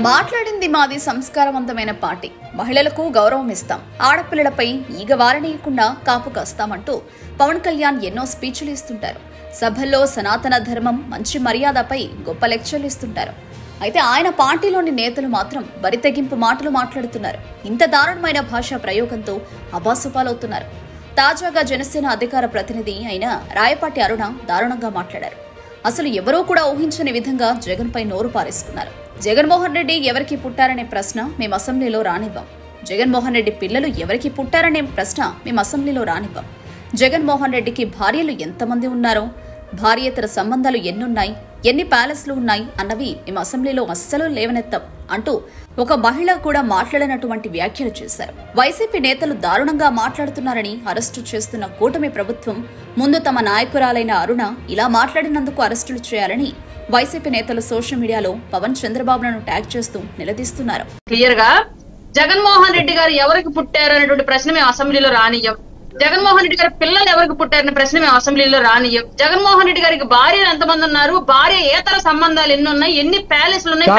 మాట్లాడింది మాది సంస్కారవంతమైన పార్టీ, మహిళలకు గౌరవం ఇస్తాం, ఆడపిల్లలపై ఈగ వారనీయకుండా కాపు కాస్తామంటూ పవన్ కళ్యాణ్ ఎన్నో స్పీచ్లు ఇస్తుంటారు. సభల్లో సనాతన ధర్మం, మంచి మర్యాదపై గొప్ప లెక్చర్లు ఇస్తుంటారు. అయితే ఆయన పార్టీలోని నేతలు మాత్రం బరితెగింపు మాటలు మాట్లాడుతున్నారు. ఇంత దారుణమైన భాషా ప్రయోగంతో అబాసుపాలవుతున్నారు. తాజాగా జనసేన అధికార ప్రతినిధి అయిన రాయపాటి అరుణ దారుణంగా మాట్లాడారు. అసలు ఎవరూ కూడా ఊహించని విధంగా జగన్ పై నోరు పారేసుకున్నారు. జగన్మోహన్ రెడ్డి ఎవరికి పుట్టారనే ప్రశ్న మేము అసెంబ్లీలో రానివ్వం. జగన్మోహన్ రెడ్డి పిల్లలు ఎవరికి పుట్టారనే ప్రశ్న మేము అసెంబ్లీలో రానివ్వం. జగన్మోహన్ రెడ్డికి భార్యలు ఎంతమంది ఉన్నారో, భార్యేతర సంబంధాలు ఎన్నున్నాయి, ఎన్ని ప్యాలెస్లు ఉన్నాయి అన్నవి మేము అసెంబ్లీలో అస్సలు లేవనెత్తాం అంటూ ఒక మహిళ కూడా మాట్లాడినటువంటి వ్యాఖ్యలు చేశారు. వైసీపీ నేతలు దారుణంగా మాట్లాడుతున్నారని అరెస్టు చేస్తున్న కూటమి ప్రభుత్వం ముందు తమ నాయకురాలైన అరుణ ఇలా మాట్లాడినందుకు అరెస్టులు చేయాలని వైసీపీ నేతలు సోషల్ మీడియాలో పవన్ చంద్రబాబును ట్యాగ్ చేస్తూ నిలదీస్తున్నారు. క్లియర్ గా జగన్మోహన్ రెడ్డి గారు ఎవరికి పుట్టారు అనేటువంటి ప్రశ్న మేము అసెంబ్లీలో రానియ్యం. జగన్మోహన్ రెడ్డి గారి పిల్లలు ఎవరికి పుట్టారనే ప్రశ్న మేము అసెంబ్లీలో రానియ్యం. జగన్మోహన్ రెడ్డి గారికి భార్యలు ఎంతమంది ఉన్నారు, భార్య ఏతర సంబంధాలు ఎన్ని ఉన్నాయి, ఎన్ని ప్యాలెస్లు ఉన్నాయి.